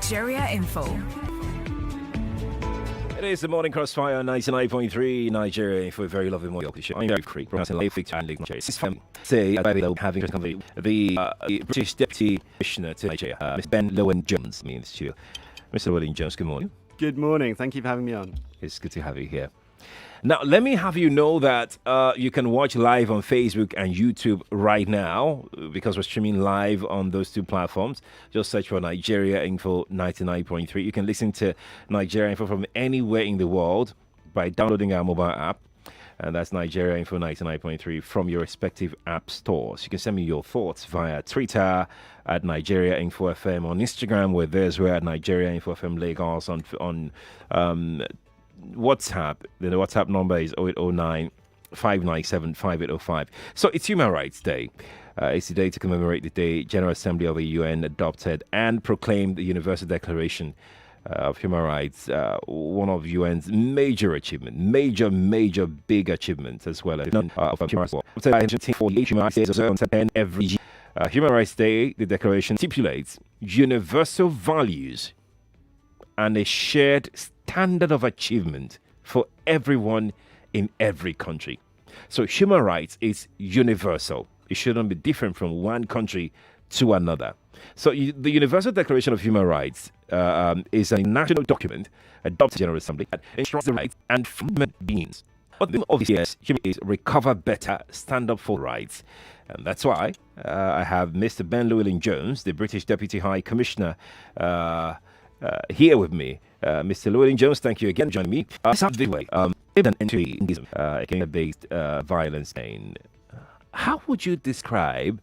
Nigeria Info. It is the Morning Crossfire 99.3 Nigeria Info. A very lovely morning. I'm very free. Say, having the British Deputy Commissioner to Nigeria, Mr. Ben Llewellyn-Jones, means to Mr. Llewellyn-Jones. Good morning. Good morning. Thank you for having me on. It's good to have you here. Now, let me have you know that you can watch live on Facebook and YouTube right now because we're streaming live on those two platforms. Just search for Nigeria Info 99.3. You can listen to Nigeria Info from anywhere in the world by downloading our mobile app. And that's Nigeria Info 99.3 from your respective app stores. You can send me your thoughts via Twitter at Nigeria Info FM, on Instagram, where there's we're at Nigeria Info FM Lagos, on WhatsApp. The WhatsApp number is 0809 597 5805. So it's Human Rights Day. It's the day to commemorate the day General Assembly of the UN adopted and proclaimed the Universal Declaration of Human Rights, one of UN's major achievements, major big achievements as well as human rights. Every Human Rights Day, the declaration stipulates universal values and a shared standard of achievement for everyone in every country. So human rights is universal. It shouldn't be different from one country to another. So the Universal Declaration of Human Rights is a national document adopted by the General Assembly that enshrines the rights and human beings. But the of this is recover better, stand up for rights. And that's why I have Mr. Ben Llewellyn-Jones, the British Deputy High Commissioner, here with me. Mr. Llewellyn-Jones, thank you again for joining me. Gender-based violence. How would you describe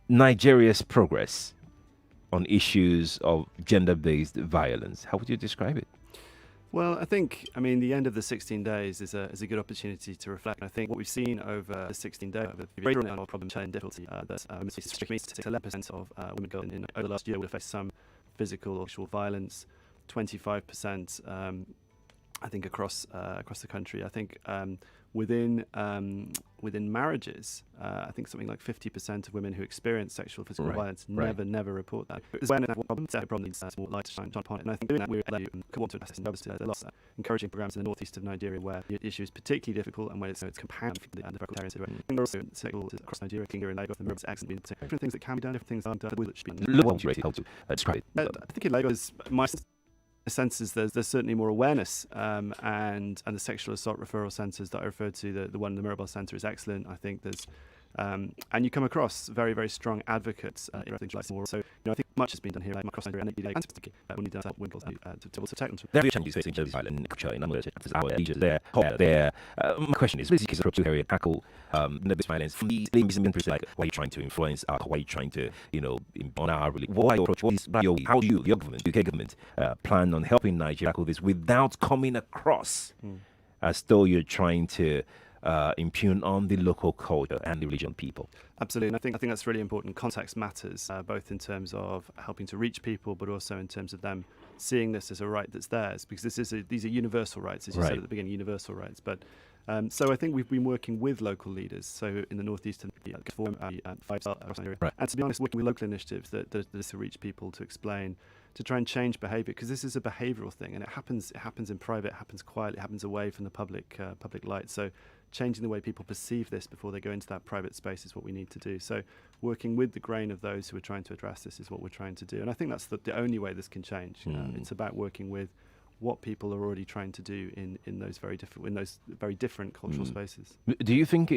Nigeria's progress on issues of gender-based violence? How would you describe it? Well, the end of the 16 days is a good opportunity to reflect. I think what we've seen over the 16 days, the problem, challenge, difficulty, that 11% of women in over the last year would have faced some physical or sexual violence, 25%, I think, across the country. I think within marriages, I think something like 50% of women who experience sexual physical violence never report that. It's when that problem needs more light to shine upon it. And I think doing that, we want to address this. There are lots of encouraging programs in the northeast of Nigeria where the issue is particularly difficult and where it's compounded and the areas. I think there are also sexual across Nigeria, here in Lagos, and there's excellent different things that can be done, different things that aren't done. Which should be How to describe it? I think in Lagos, my sense is there's certainly more awareness, and the sexual assault referral centres that I referred to, the one in the Mirabel Centre is excellent. I think there's and you come across very, very strong advocates in things like more. So I think much has been done here across Nigeria, and we need to protect them. There are challenges facing gender violence and culture in our ages. My question is, what is the approach to area tackle this violence from these like why are you trying to influence why are you trying to on our really what your approach? How do your government, UK government, plan on helping Nigeria tackle this without coming across as though you're trying to impugn on the local culture and the religion people? Absolutely, and I think that's really important. Context matters, both in terms of helping to reach people, but also in terms of them seeing this as a right that's theirs, because these are universal rights, as you said at the beginning, universal rights. But so I think we've been working with local leaders, so in the northeast and and to be honest, working with local initiatives that to reach people, to explain, to try and change behaviour, because this is a behavioural thing, and it happens in private, it happens quietly, it happens away from the public light. So changing the way people perceive this before they go into that private space is what we need to do. So working with the grain of those who are trying to address this is what we're trying to do. And I think that's the only way this can change. It's about working with what people are already trying to do in those very different cultural spaces. Do you think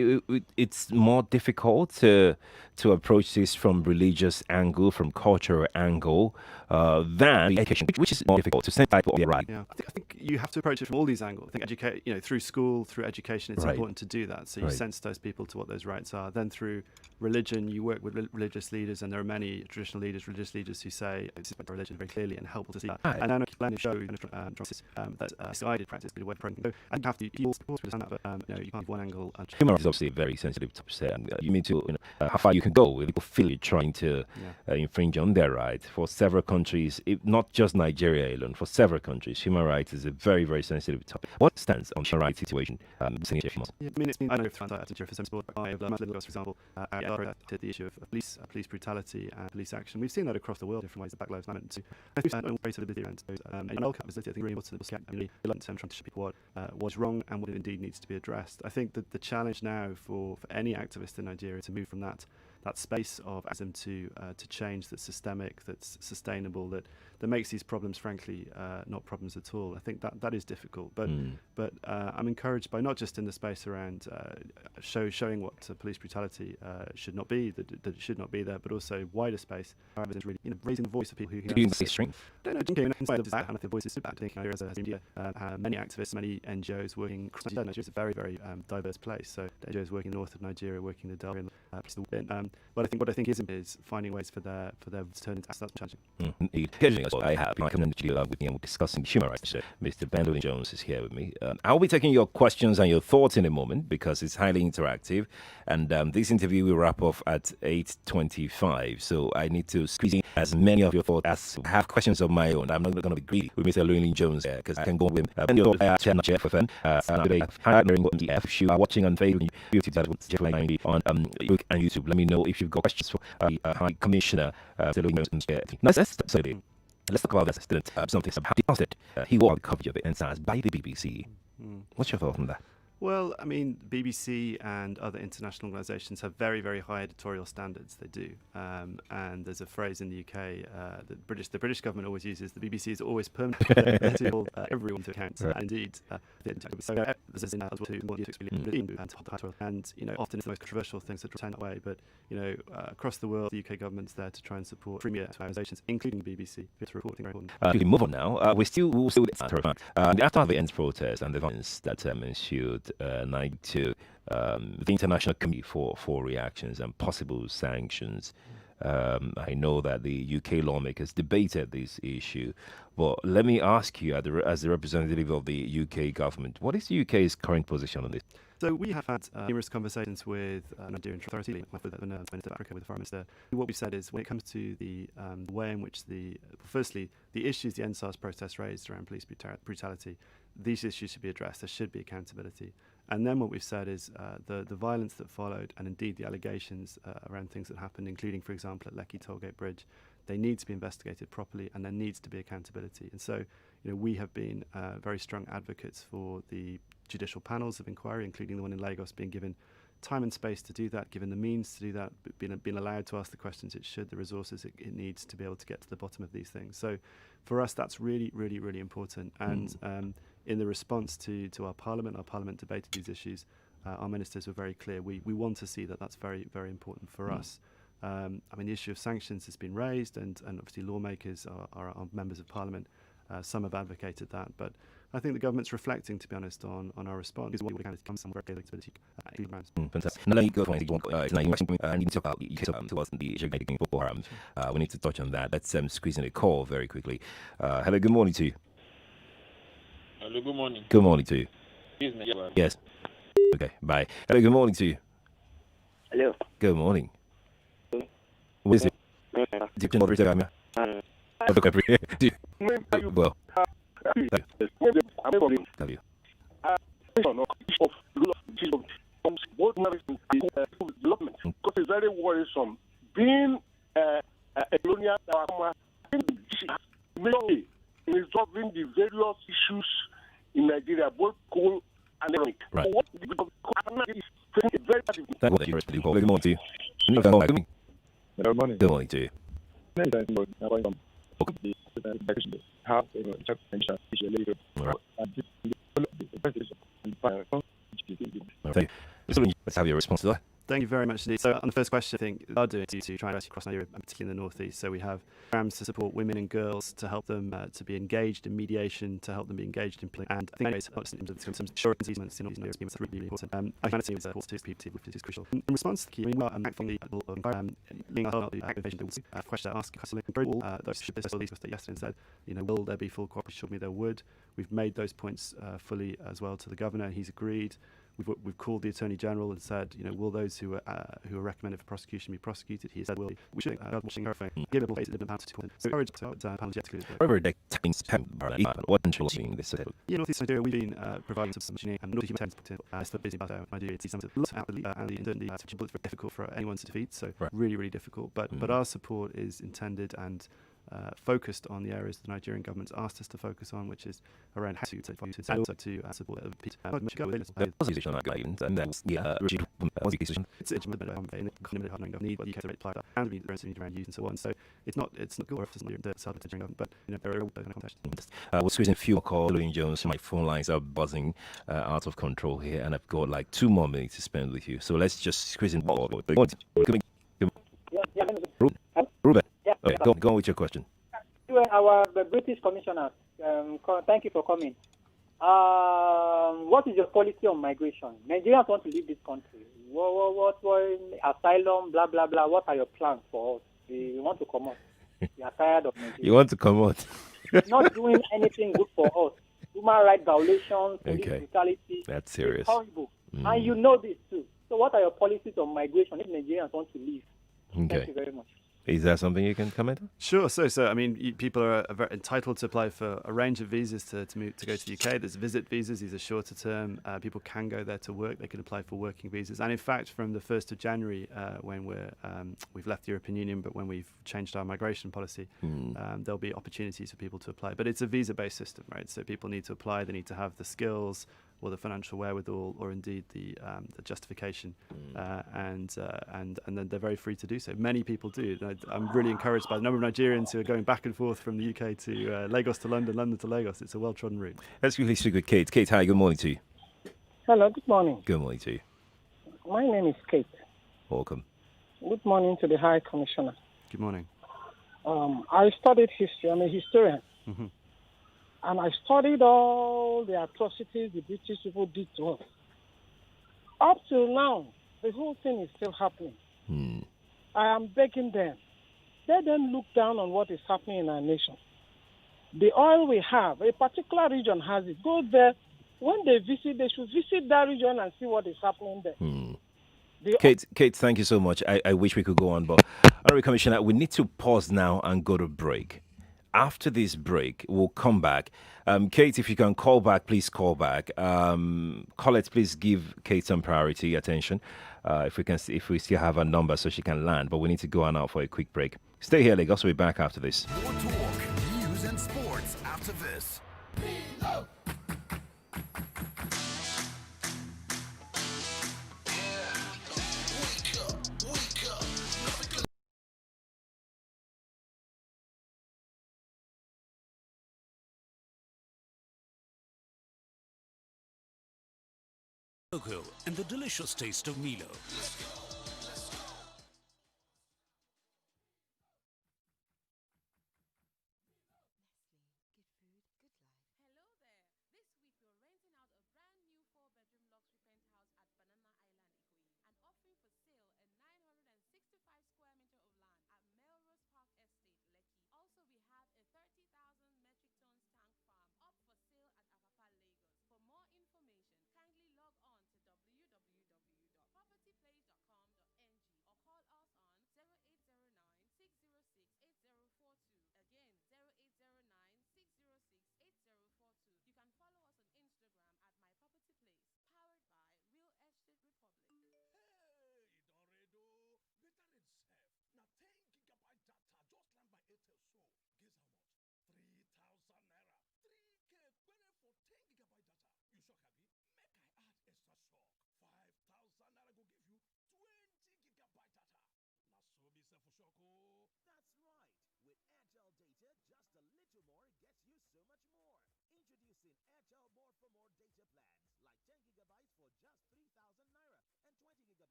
it's more difficult to approach this from religious angle, from cultural angle, than education, which is more difficult to send people right? Yeah, I think you have to approach it from all these angles. I think through school, through education, it's important to do that. So you sensitize people to what those rights are. Then through religion, you work with religious leaders, and there are many traditional leaders, religious leaders who say this is religion very clearly and helpful to see that. And I know plan to show that guided practice, but where program. So I have to understand that, but you can't have one angle. Human rights is obviously a very sensitive topic. You need to how far you can go if people feel you're trying to infringe on their rights. For several countries, not just Nigeria alone, for several countries, human rights is a a very, very sensitive topic. What stands on the human rights situation? Senior Chief Moss? Yeah, I mean, it's been, I don't know if Antitrust for some sport, but I have for example, to the issue of police brutality and police action. We've seen that across the world, different ways, the Black Lives Matter. We've seen visibility around those. And World Cup, I think, really important to trying to show people what was wrong and what indeed needs to be addressed. I think that the challenge now for any activist in Nigeria to move from that space of activism to change that's systemic, that's sustainable, that makes these problems, frankly, not problems at all. I think that is difficult, but I'm encouraged by not just in the space around showing what police brutality should not be, that it should not be there, but also wider space, really, raising the voice of people who do you say strength? I don't know, inside of that, and I think the voice is super. I think as India, many activists, many NGOs working across Nigeria is a very, very diverse place. So NGOs working in the north of Nigeria, working in the Delta, but I think what I think is finding ways for their to turn into that's challenging. Occasionally, I have come with me and we're discussing human rights. Mr. Llewellyn-Jones is here with me. I'll be taking your questions and your thoughts in a moment because it's highly interactive. And this interview will wrap up at 8:25. So I need to squeeze in as many of your thoughts as I have questions of my own. I'm not going to be greedy with Mr. Llewellyn-Jones here because I can go with your channel, FFN. If you are watching on Facebook, on Facebook and YouTube, let me know if you've got questions for High Commissioner Llewellyn-Jones. Let's talk about this student. Something about he won coverage of it and signed by the BBC. What's your thought on that? Well, I mean, BBC and other international organisations have very, very high editorial standards. They do, and there's a phrase in the UK that the British government always uses: the BBC is always permanently to hold everyone to account. Right. Indeed, so there's an as well too, and often it's the most controversial things that turn that way. But across the world, the UK government's there to try and support premier organisations, including the BBC. It's reporting very important. We move on now. We'll still after the end protest and the violence that ensued. To the International Committee for Reactions and Possible Sanctions. I know that the UK lawmakers debated this issue, but let me ask you, as the representative of the UK government, what is the UK's current position on this? So we have had numerous conversations with Nigerian authority, with the Minister of Africa, with the Foreign Minister. What we've said is when it comes to the way in which firstly, the issues the NSARS protest raised around police brutality, these issues should be addressed. There should be accountability. And then what we've said is the violence that followed, and indeed the allegations around things that happened, including, for example, at Lekki Tollgate Bridge, they need to be investigated properly, and there needs to be accountability. And so, we have been very strong advocates for the judicial panels of inquiry, including the one in Lagos, being given time and space to do that, given the means to do that, being allowed to ask the questions it should, the resources it needs to be able to get to the bottom of these things. So for us, that's really, really, really important. And in the response to our Parliament debated these issues. Our ministers were very clear. We want to see that that's very, very important for us. I mean, the issue of sanctions has been raised, and obviously lawmakers are members of Parliament. Some have advocated that, but I think the government's reflecting, to be honest, on our response. Is what we can come somewhere Fantastic. Now let me go for I need to talk about the Boko Haram. We need to touch on that. Let's squeeze in a call very quickly. Hello, good morning to you. Hello, good morning. Good morning to you. Yes. Okay, bye. Hello, good morning to you. Hello. Good morning. What is it? Well, love you. Because it's very worrisome. Being a colonial in resolving the various issues in Nigeria, both coal and economic. Right. Good morning to you. Good morning. Good morning to you. Thank you. Let's have your response to that. Thank you very much indeed. So on the first question, I think they are doing to try and rescue across Nigeria, particularly in the northeast. So we have programs to support women and girls, to help them to be engaged in mediation, to help them be engaged in play. And I think some assurance easements in Nigeria is really important. I find it to people, which is crucial. In response to the key, we are acting the activation to question ask those should this yesterday and said, will there be full cooperation? Should me there would. We've made those points fully as well to the governor. He's agreed. we've called the Attorney General and said, will those who are recommended for prosecution be prosecuted? He said, we should watching her phone, give it a place at £11 to 2. So encourage panels yet to close. However, the what control seeing this? Northeast Nigeria, we've been providing some machinery and North humanitarian support for busy about Nigeria. It's something and the internally very difficult for anyone to defeat. So really, really difficult. But our support is intended and focused on the areas the Nigerian government's asked us to focus on, which is around how to support the peace. And so on. So it's not good for us to the government, but there are context. We're squeezing a few calls. Llewellyn-Jones, my phone lines are buzzing out of control here, and I've got like 2 more minutes to spend with you. So let's just squeeze in. Ruben. Okay, go on with your question. Our British commissioner, thank you for coming. What is your policy on migration? Nigerians want to leave this country. What asylum, blah, blah, blah. What are your plans for us? We want to come out. We are tired of Nigeria. You want to come out? Not doing anything good for us. Human rights violations, police brutality. That's serious. It's horrible. And you know this too. So what are your policies on migration if Nigerians want to leave? Thank you very much. Is that something you can comment on? Sure. So I mean, people are entitled to apply for a range of visas to go to the UK. There's visit visas. These are shorter term. People can go there to work. They can apply for working visas. And in fact, from the 1st of January, when we've left the European Union, but when we've changed our migration policy, there'll be opportunities for people to apply. But it's a visa-based system, right? So people need to apply. They need to have the skills or the financial wherewithal, or indeed the justification, and then they're very free to do so. Many people do. I'm really encouraged by the number of Nigerians who are going back and forth from the UK to Lagos to London, London to Lagos. It's a well-trodden route. Let's quickly speak with Kate. Kate, hi. Good morning to you. Hello. Good morning. Good morning to you. My name is Kate. Welcome. Good morning to the High Commissioner. Good morning. I studied history. I'm a historian. Mm-hmm. And I studied all the atrocities the British people did to us. Up till now, the whole thing is still happening. I am begging them. Let them look down on what is happening in our nation. The oil we have, a particular region has it. Go there. When they visit, they should visit that region and see what is happening there. Kate, thank you so much. I wish we could go on, but Honorary Commissioner, we need to pause now and go to break. After this break, we'll come back. Kate, if you can call back, please call back. Colette, please give Kate some priority attention. If we still have a number so she can land, but we need to go on out for a quick break. Stay here, Lagos. We'll be back after this. More talk, news, and sports after this. Logo and the delicious taste of Milo.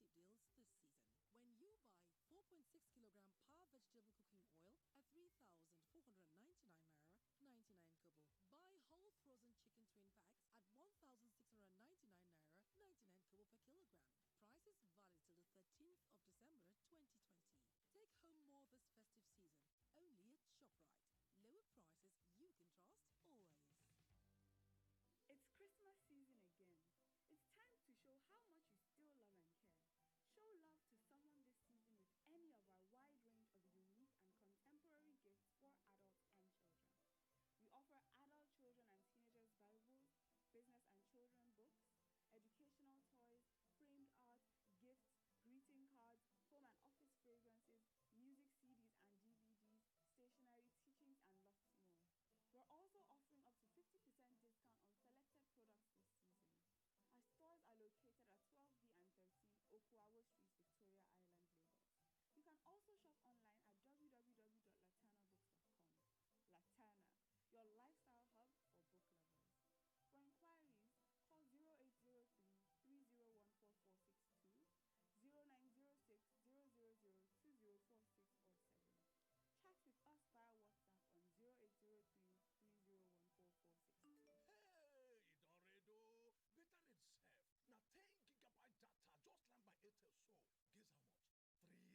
exclusive deals this season. When you buy 4.6 kilogram Power Vegetable Cooking Oil at 3,499 naira 99 kobo. Buy whole frozen chicken twin packs at 1,699 naira 99 kobo per kilogram. Prices valid till the 13th of December 2020. Take home more this festive season, only at ShopRite. Lower prices you can trust always. It's Christmas season again. It's time to show how much you still love and care. Show love to someone this season with any of our wide range of unique and contemporary gifts for adults and children. We offer adult, children, and teenagers Bibles, business and children books, educational toys, framed art, gifts, greeting cards, home and office fragrances, music CDs and DVDs, stationery, teachings, and lots more. We're also offering up to 50% discount on selected products this season. Our stores are located at 12B and 13 Okuawo Street, Victoria Island, Lagos. You can also shop online at www.latanabooks.com. Latana, your lifestyle hub for book lovers. For inquiries, call 0803-30144462, 0906-000-2046 or 7. Chat with us via WhatsApp on 0803-30144462. Hey, Doredo, better itself. Now 10 gigabyte data just land by Airtel so. Guess how much? 3,000 naira.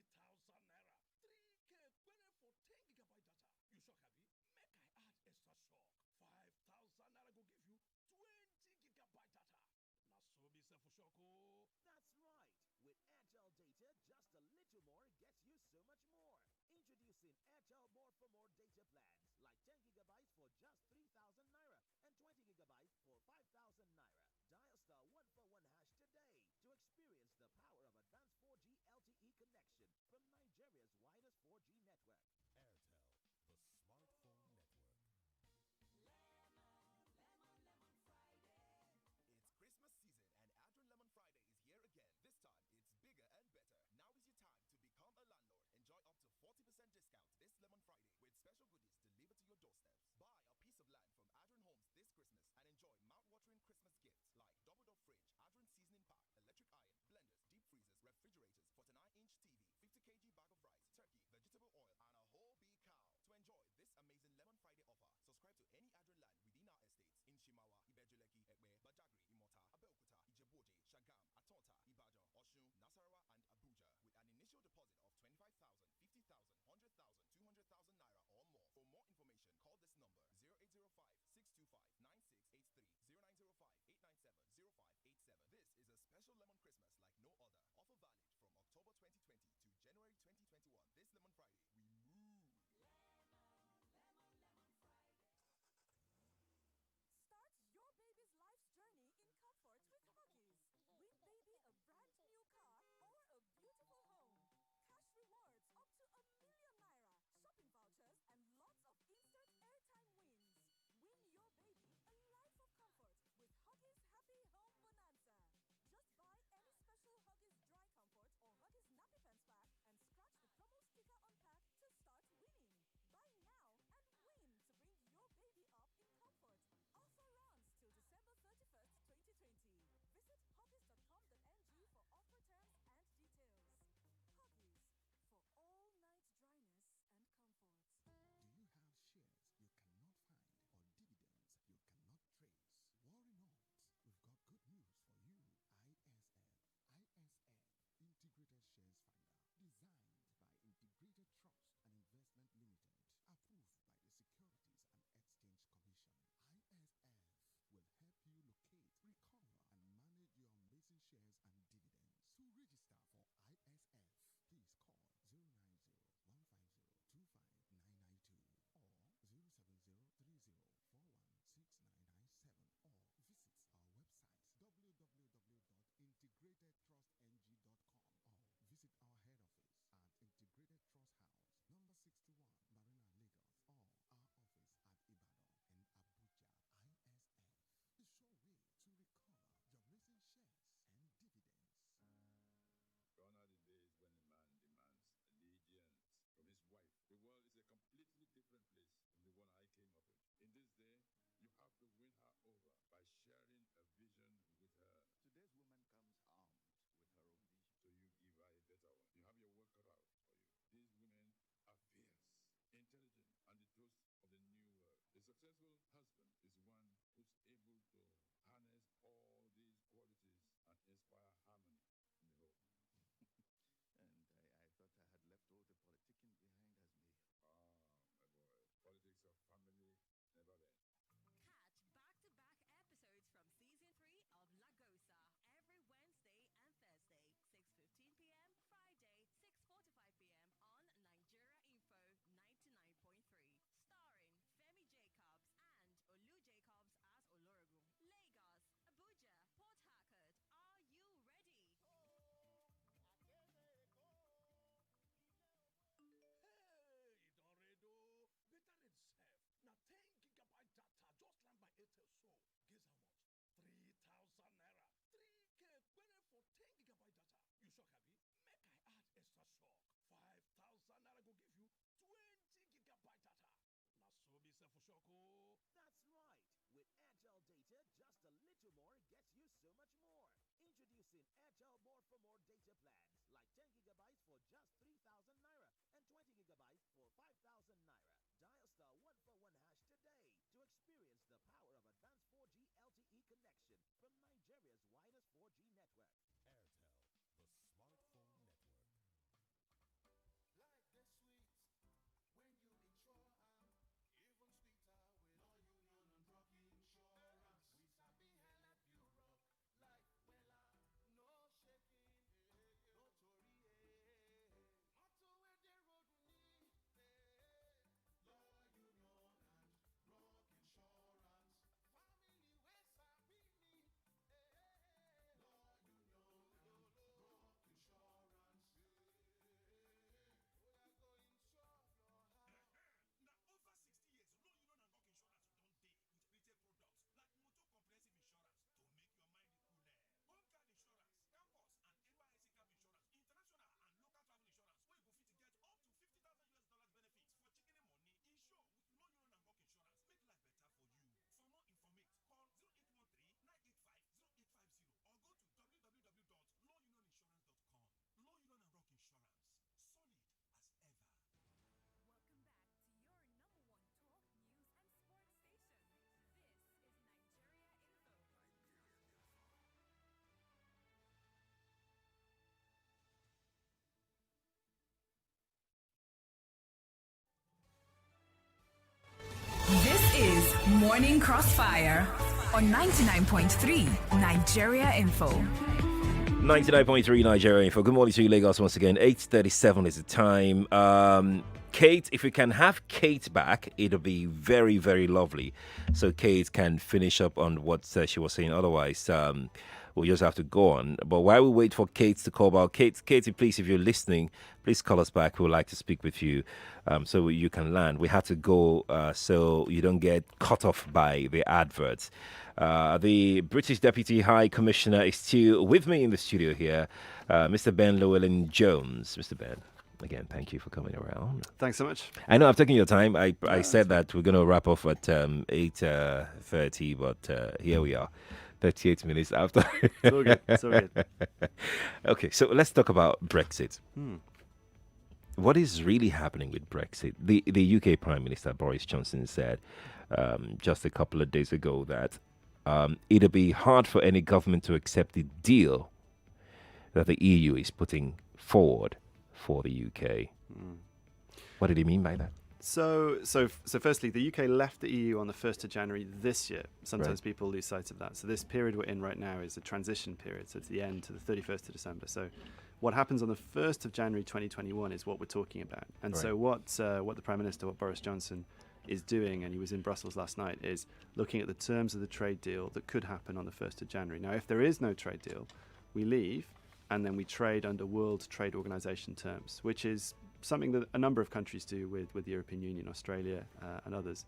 3K waiting for 10 gigabyte data. You shock, Abby? Make I add extra shock. 5,000 naira go give you 20 gigabyte data. Now so be self for shock. Oh. That's right. With Airtel data, just a little more gets you so much more. Introducing Airtel More for More data plans, like 10 gigabytes for just 3,000 naira and 20 gigabytes for 5,000 naira. Dial star 141 hash today to experience the power of advanced 4G LTE connection from Nigeria's widest 4G network. Airtel, the smartphone network. Lemon, lemon, lemon Friday. It's Christmas season and Adrian Lemon Friday is here again. This time, it's bigger and better. Now is your time to become a landlord. Enjoy up to 40% discount this Lemon Friday with special goodies delivered to your doorsteps. Buy a piece of land from Adrian Homes this Christmas and enjoy mouth-watering Christmas gifts like double-door fridge, Adrian seasoning pack, electric iron, blenders, deep freezers, refrigerators, 49-inch TV, 50 kg bag of rice, turkey, vegetable oil, and a whole big cow. To enjoy this amazing Lemon Friday offer, subscribe to any Adrian land within our estates in Shimawa, Ibejuleki, Ekwe, Badagry, Imota, Abeokuta, Ijebu-Ode, Shagam, Atonta, Ibadan, Osun, Nasarawa, and Abuja with an initial deposit of 25,000, 50,000, 100,000, 200,000 naira or more. For more information, call this number 0805-625-9683, 0905-897-0587. This is a special Lemon Christmas like no other. Offer valid from October 2020 to January 2021. little more gets you so much more. Introducing Airtel More for More data plans, like 10 gigabytes for just 3,000 naira and 20 gigabytes for 5,000 naira. Dial star 141 hash today to experience the power of advanced 4G LTE connection from Nigeria's widest 4G network. Airtel, the smartphone network. Life gets sweet when you insure even sweeter with all union and rock insurance. We sabi help you rock life wella, no shaking, no tori. Matter where the road we need, law union and rock insurance. Family where sabi me, law union and rock insurance. We are going insure your house. Now, over 60 years, Law Union and Rock Insurance don't day with retail products like Motor Comprehensive Insurance to make your mind cool. Home card insurance, campus and NYSC cab insurance, international and local travel insurance, where you go fit to get up to $50,000 benefits for chicken money. Insure with Law Union and Rock Insurance. Make life better for you. For more information, call 0813-985-0850 or go to www.lawunioninsurance.com. Law Union and Rock Insurance. Solid as ever. Welcome back to your number one talk, news, and sports station. This is Nigeria Info. This is Morning Crossfire on 99.3 Nigeria Info. 99.3 Nigeria Info. Good morning to you, Lagos, once again. 8:37 is the time. Kate, if we can have Kate back, it'll be very, very lovely. So Kate can finish up on what she was saying. Otherwise, we'll just have to go on. But while we wait for Kate to call back, Katie, please, if you're listening, please call us back. We would like to speak with you so you can land. We had to go so you don't get cut off by the adverts. The British Deputy High Commissioner is still with me in the studio here, Mr. Ben Llewellyn-Jones. Mr. Ben, again, thank you for coming around. Thanks so much. I know I've taken your time. I said that we're going to wrap off at 8:30, but here we are, 38 minutes after. It's all good. It's all good. Okay, so let's talk about Brexit. What is really happening with Brexit? The UK Prime Minister Boris Johnson said just a couple of days ago that it'll be hard for any government to accept the deal that the EU is putting forward for the UK. What did he mean by that? So firstly, the UK left the EU on the 1st of January this year. Sometimes Right. people lose sight of that. So this period we're in right now is a transition period. So it's the end to the 31st of December. So what happens on the 1st of January 2021 is what we're talking about. And so what the Prime Minister, what Boris Johnson is doing, and he was in Brussels last night, is looking at the terms of the trade deal that could happen on the 1st of January. Now, if there is no trade deal, we leave and then we trade under World Trade Organization terms, which is something that a number of countries do with the European Union, Australia and others.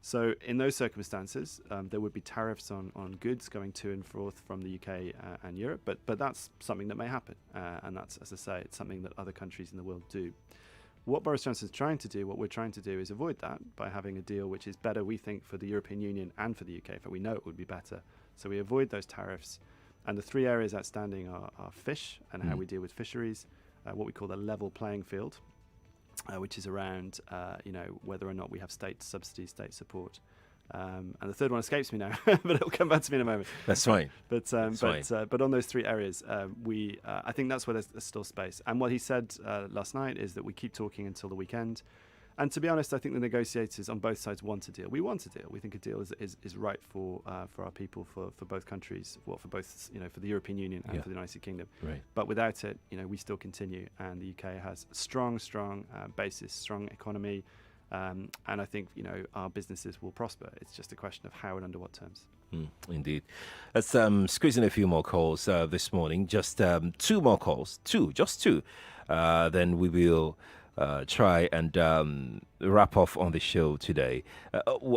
So in those circumstances, there would be tariffs on goods going to and forth from the UK and Europe, but that's something that may happen. And that's, as I say, it's something that other countries in the world do. What Boris Johnson is trying to do, what we're trying to do, is avoid that by having a deal which is better, we think, for the European Union and for the UK. But we know it would be better. So we avoid those tariffs. And the three areas outstanding are fish and how we deal with fisheries, what we call the level playing field, which is around, whether or not we have state subsidies, state support. And the third one escapes me now, but it'll come back to me in a moment. That's fine. But on those three areas, I think that's where there's still space. And what he said last night is that we keep talking until the weekend. And to be honest, I think the negotiators on both sides want a deal. We want a deal. We think a deal is right for our people, for both countries, for both, for the European Union and for the United Kingdom. Right. But without it, we still continue. And the UK has strong basis, strong economy. And I think, our businesses will prosper. It's just a question of how and under what terms. Indeed. Let's squeeze in a few more calls this morning. Just two more calls. Just two. Then we will try and wrap off on the show today.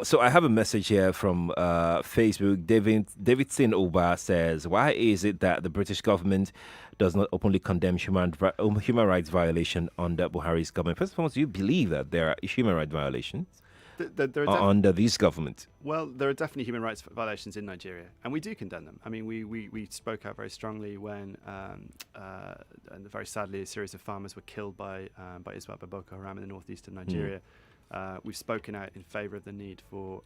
So I have a message here from Facebook. Davidson Oba says, why is it that the British government does not openly condemn human rights violation under Buhari's government? First of all, do you believe that there are human rights violations There are under this government? Well, there are definitely human rights violations in Nigeria, and we do condemn them. I mean, we spoke out very strongly when, and very sadly, a series of farmers were killed by Iswap, by Boko Haram in the northeast of Nigeria. We've spoken out in favour of the need for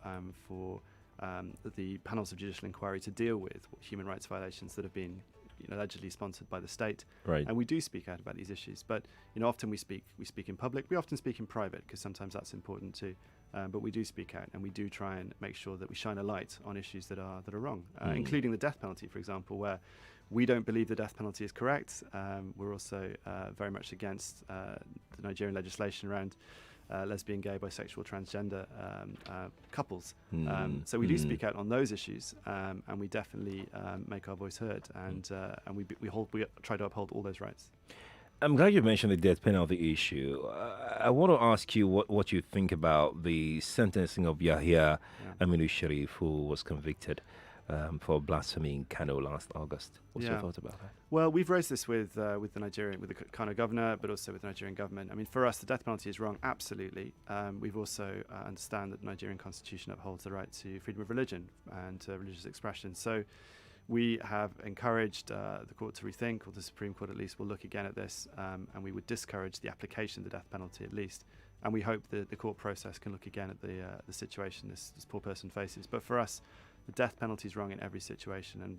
the panels of judicial inquiry to deal with human rights violations that have been allegedly sponsored by the state. Right. And we do speak out about these issues, but often we speak in public. We often speak in private because sometimes that's important too. But we do speak out, and we do try and make sure that we shine a light on issues that are wrong, including the death penalty, for example, where we don't believe the death penalty is correct. We're also very much against the Nigerian legislation around lesbian, gay, bisexual, transgender couples. So we do speak out on those issues, and we definitely make our voice heard, and we try to uphold all those rights. I'm glad you mentioned the death penalty issue. I want to ask you what you think about the sentencing of Yahya Aminu Sharif, who was convicted for blasphemy in Kano last August. What's your thoughts about that? Well, we've raised this with the Kano governor, but also with the Nigerian government. I mean, for us, the death penalty is wrong, absolutely. We've also understand that the Nigerian constitution upholds the right to freedom of religion and religious expression. So we have encouraged the court to rethink, or the Supreme Court at least will look again at this, and we would discourage the application of the death penalty at least. And we hope that the court process can look again at the situation this poor person faces. But for us, the death penalty is wrong in every situation, and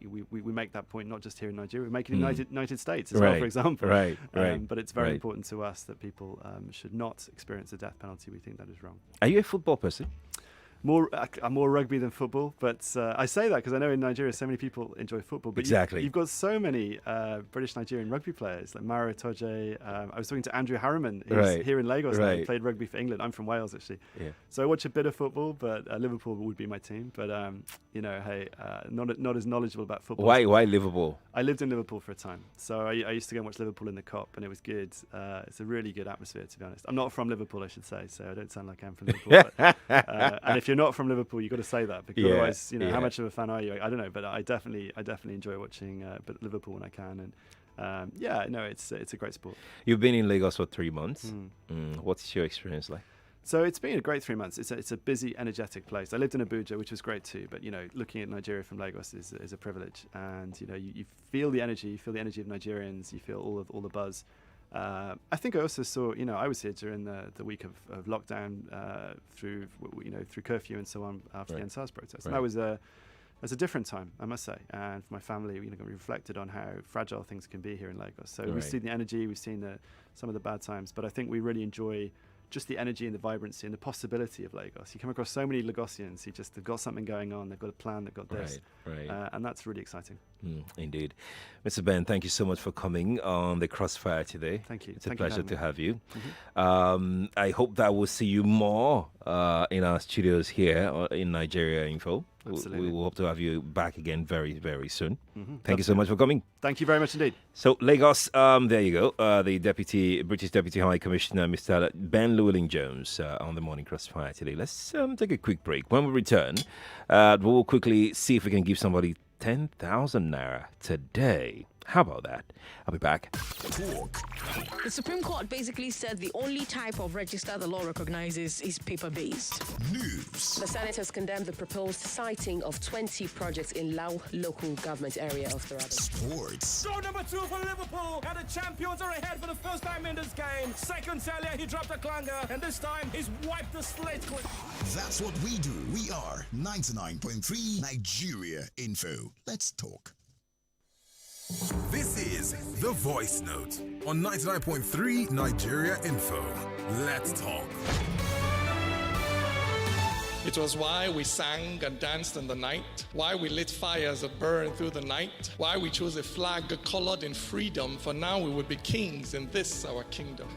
we make that point not just here in Nigeria, we make it in the United States as well, for example. Right. But it's very important to us that people should not experience the death penalty. We think that is wrong. Are you a football person? I'm more rugby than football, but I say that because I know in Nigeria so many people enjoy football. But exactly. You've got so many British Nigerian rugby players like Maro Toje. I was talking to Andrew Harriman, who's here in Lagos now. He played rugby for England. I'm from Wales, actually. Yeah. So I watch a bit of football, but Liverpool would be my team. But not as knowledgeable about football. Why Liverpool? I lived in Liverpool for a time, so I used to go and watch Liverpool in the Kop, and it was good. It's a really good atmosphere, to be honest. I'm not from Liverpool, I should say, so I don't sound like I'm from Liverpool. And if you're not from Liverpool, you've got to say that, because otherwise, how much of a fan are you? I don't know, but I definitely enjoy watching Liverpool when I can, and it's a great sport. You've been in Lagos for 3 months. What's your experience like? So it's been a great 3 months. It's a busy, energetic place. I lived in Abuja, which was great too, but looking at Nigeria from Lagos is a privilege, and you feel the energy, of Nigerians, you feel all the buzz. I think I also saw, I was here during the week of lockdown through curfew and so on after the NSAS protest. And that was a different time, I must say. And for my family, we reflected on how fragile things can be here in Lagos. So we've seen the energy, we've seen some of the bad times, but I think we really enjoy just the energy and the vibrancy and the possibility of Lagos. You come across so many Lagosians who they've got something going on, they've got a plan, they've got this. And that's really exciting. Indeed. Mr. Ben, thank you so much for coming on the Crossfire today. Thank you. It's a pleasure to have you. I hope that we'll see you more in our studios here in Nigeria Info. Absolutely. We will hope to have you back again very, very soon. Thank you so much for coming. Thank you very much indeed. So, Lagos, there you go. The British Deputy High Commissioner, Mr. Ben Llewellyn-Jones, on the Morning Crossfire today. Let's take a quick break. When we return, we'll quickly see if we can give somebody 10,000 naira today. How about that? I'll be back. The Supreme Court basically said the only type of register the law recognizes is paper-based. News. The Senate has condemned the proposed siting of 20 projects in Lao local government area of the Sports. Goal number 2 for Liverpool, and the champions are ahead for the first time in this game. Second earlier, he dropped a clanger, and this time he's wiped the slate clean. That's what we do. We are 99.3 Nigeria Info. Let's talk. This is The Voice Note on 99.3 Nigeria Info. Let's talk. It was why we sang and danced in the night, why we lit fires that burned through the night, why we chose a flag colored in freedom, for now we would be kings in this our kingdom.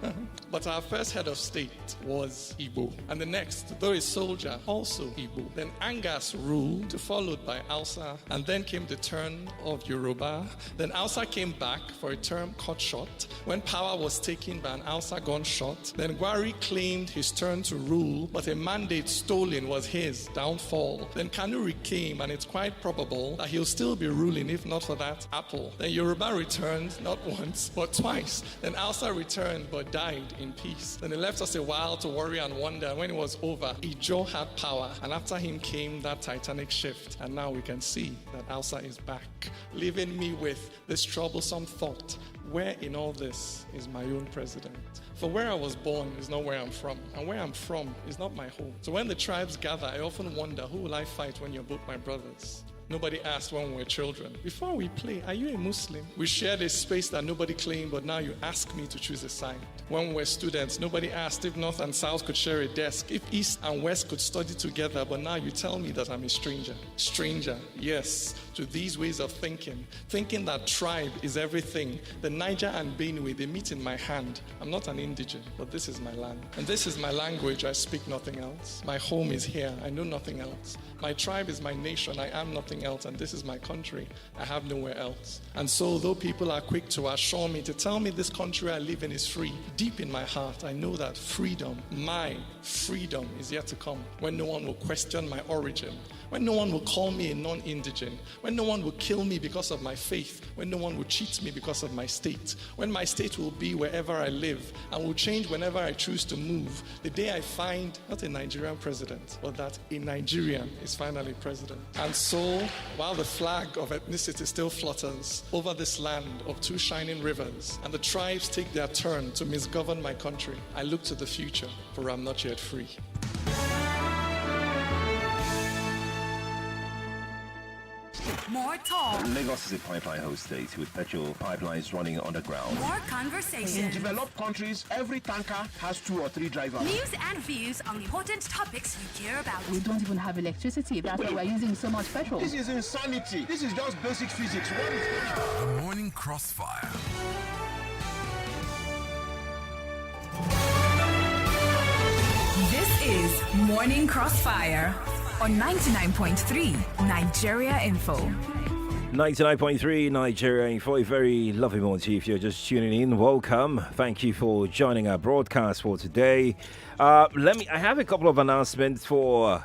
But our first head of state was Igbo, and the next, though a soldier, also Igbo. Then Angas ruled, followed by Hausa, and then came the turn of Yoruba. Then Hausa came back for a term cut short, when power was taken by an Hausa gunshot. Then Quadry claimed his turn to rule, but a mandate stolen was his downfall. Then Kanuri came, and it's quite probable that he'll still be ruling if not for that apple. Then Yoruba returned, not once, but twice. Then Hausa returned, but died in peace. Then they left us a while to worry and wonder. And when it was over, Ijo had power, and after him came that titanic shift. And now we can see that Hausa is back, leaving me with this troublesome thought: where in all this is my own president? For where I was born is not where I'm from, and where I'm from is not my home. So when the tribes gather, I often wonder, who will I fight when you're both my brothers? Nobody asked when we were children. Before we play, are you a Muslim? We shared a space that nobody claimed, but now you ask me to choose a side. When we were students, nobody asked if North and South could share a desk, if East and West could study together, but now you tell me that I'm a stranger. Stranger, yes, to these ways of thinking that tribe is everything. The Niger and Benue, they meet in my hand. I'm not an indigene, but this is my land. And this is my language, I speak nothing else. My home is here, I know nothing else. My tribe is my nation, I am nothing else, and this is my country, I have nowhere else. And so, though people are quick to assure me, to tell me this country I live in is free, deep in my heart, I know that freedom, my freedom, is yet to come, when no one will question my origin, when no one will call me a non-indigent, when no one will kill me because of my faith, when no one will cheat me because of my state, when my state will be wherever I live and will change whenever I choose to move, the day I find not a Nigerian president, but that a Nigerian is finally president. And so, while the flag of ethnicity still flutters over this land of two shining rivers, and the tribes take their turn to misgovern my country, I look to the future, for I'm not yet free. More talk. Lagos is a pipeline host state with petrol pipelines running underground. More conversation. In developed countries, every tanker has 2 or 3 drivers. News and views on the important topics you care about. We don't even have electricity. That's why we're using so much petrol. This is insanity. This is just basic physics. What is The Morning Crossfire. This is Morning Crossfire on 99.3 Nigeria Info. 99.3 Nigeria Info. A very lovely morning to you. If you're just tuning in, welcome. Thank you for joining our broadcast for today. I have a couple of announcements for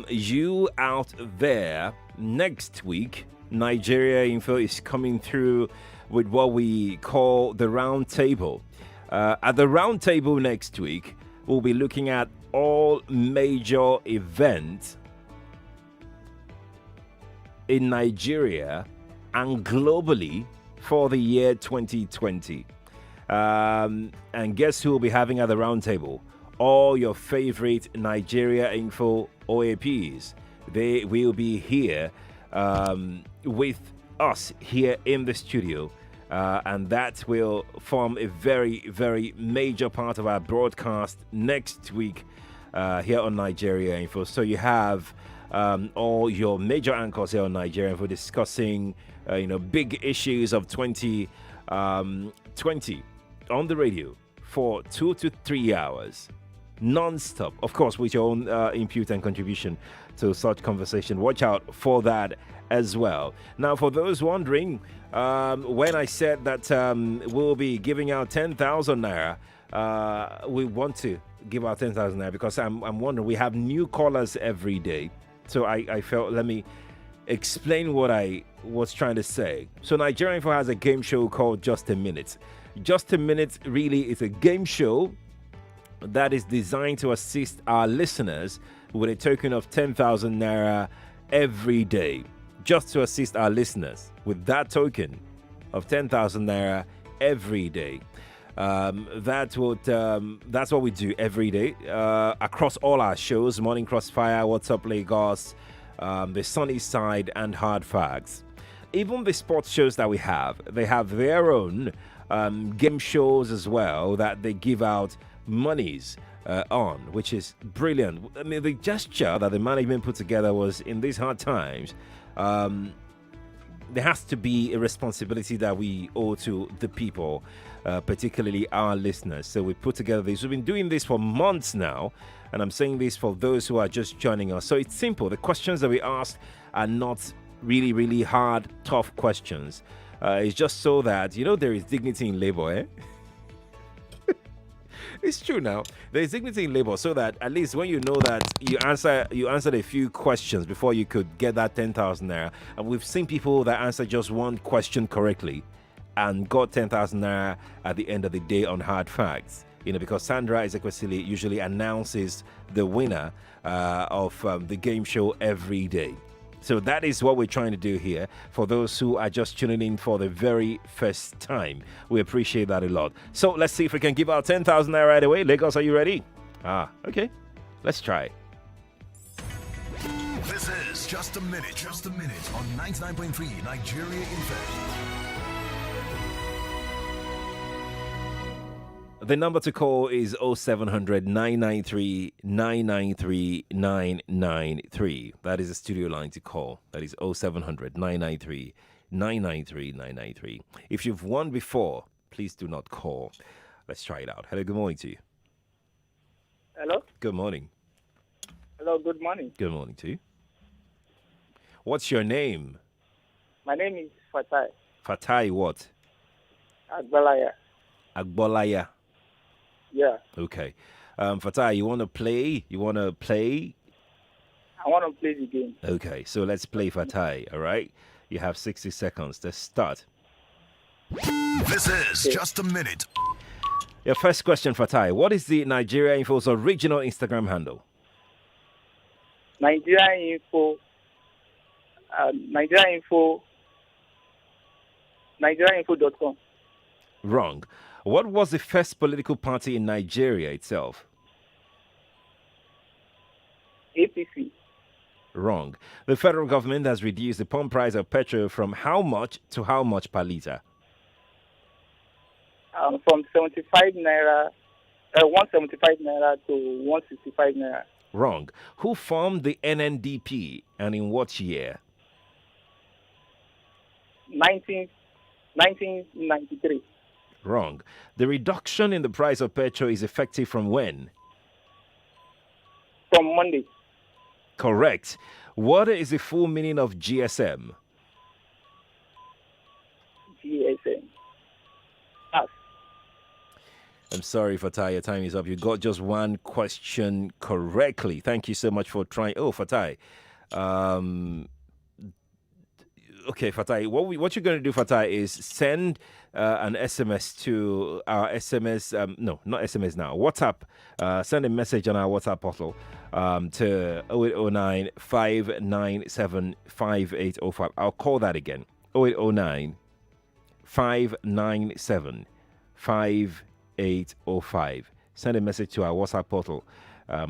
you out there. Next week, Nigeria Info is coming through with what we call the round table. At the round table next week, we'll be looking at all major events in Nigeria and globally for the year 2020. And guess who will be having at the round table? All your favorite Nigeria Info OAPs. They will be here with us here in the studio. And that will form a very, very major part of our broadcast next week here on Nigeria Info. So you have all your major anchors here on Nigeria Info discussing, big issues of 2020 on the radio for 2 to 3 hours, non-stop. Of course, with your own input and contribution to such conversation. Watch out for that as well. Now, for those wondering, when I said that we'll be giving out 10,000 naira, we want to give out 10,000 naira because I'm wondering, we have new callers every day. So I felt, let me explain what I was trying to say. So Nigeria Info has a game show called Just a Minute. Just a Minute really is a game show that is designed to assist our listeners with a token of 10,000 naira every day. Just to assist our listeners with that token of 10,000 naira every day. That's what we do every day across all our shows: Morning Crossfire, What's Up Lagos, the Sunny Side, and Hard Facts. Even the sports shows that we have, they have their own game shows as well that they give out monies on, which is brilliant. I mean, the gesture that the management put together was, in these hard times, there has to be a responsibility that we owe to the people, particularly our listeners. So we put together this. We've been doing this for months now, and I'm saying this for those who are just joining us. So it's simple. The questions that we ask are not really, really hard, tough questions. It's just so that, there is dignity in labor, It's true now. There's dignity in labor, so that at least when you know that you answered a few questions before you could get that 10,000 naira. And we've seen people that answered just one question correctly and got 10,000 naira at the end of the day on hard facts. Because Sandra Ezekwesili usually announces the winner of the game show every day. So that is what we're trying to do here for those who are just tuning in for the very first time. We appreciate that a lot. So let's see if we can give out 10,000 naira right away. Lagos, are you ready? Okay. Let's try. This is Just a Minute on 99.3 Nigeria Info. The number to call is 0700 993 993 993. That is the studio line to call. That is 0700 993 993 993. If you've won before, please do not call. Let's try it out. Hello, good morning to you. Hello? Good morning. Hello, good morning. Good morning to you. What's your name? My name is Fatai. Fatai what? Agbolaya. Agbolaya. Yeah. Okay. Fatai, you want to play? I want to play the game. Okay, so let's play Fatai, all right? You have 60 seconds to start. This is Just a Minute. Your first question, Fatai. What is the Nigeria Info's original Instagram handle? Nigeria Info. NigeriaInfo.com. Wrong. What was the first political party in Nigeria itself? APC. Wrong. The federal government has reduced the pump price of petrol from how much to how much per litre? From 75 naira, 175 naira to 165 naira. Wrong. Who formed the NNDP and in what year? 1993. Wrong. The reduction in the price of petrol is effective from when? From Monday. Correct. What is the full meaning of GSM? GSM. I'm sorry, Fatai, your time is up. You got just one question correctly. Thank you so much for trying. Oh, Fatai. Okay, Fatai, what you're going to do, Fatai, is send an SMS to our SMS, no, not SMS now, WhatsApp. Send a message on our WhatsApp portal to 0809 597 5805. I'll call that again, 0809 597 5805. Send a message to our WhatsApp portal.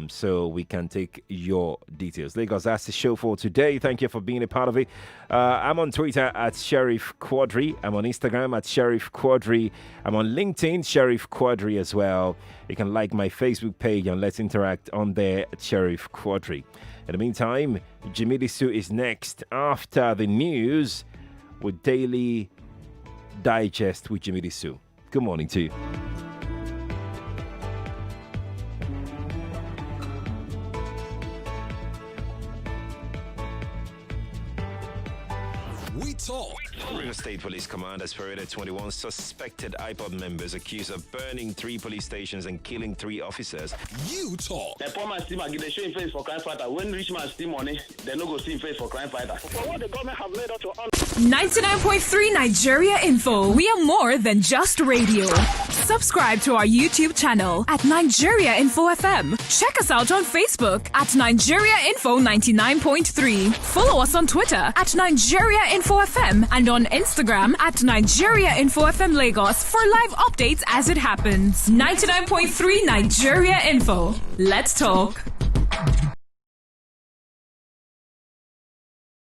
So we can take your details. Lagos, that's the show for today. Thank you for being a part of it. I'm on Twitter at Sheriff Quadry. I'm on Instagram at Sheriff Quadry. I'm on LinkedIn, Sheriff Quadry as well. You can like my Facebook page and let's interact on there at Sheriff Quadry. In the meantime, Jimmy Disu is next after the news with Daily Digest with Jimmy Disu. Good morning to you. We talk. River State Police Command has paraded 21 suspected IPOB members accused of burning 3 police stations and killing 3 officers. You talk. The poor man still they show him face for crime fighter. When rich man steal money, they no go see him face for crime fighter. For what the government have made up to 99.3 Nigeria Info. We are more than just radio. Subscribe to our YouTube channel at Nigeria Info FM. Check us out on Facebook at Nigeria Info 99.3. Follow us on Twitter at Nigeria Info FM and on Instagram at Nigeria Info FM Lagos for live updates as it happens. 99.3 Nigeria Info. Let's talk.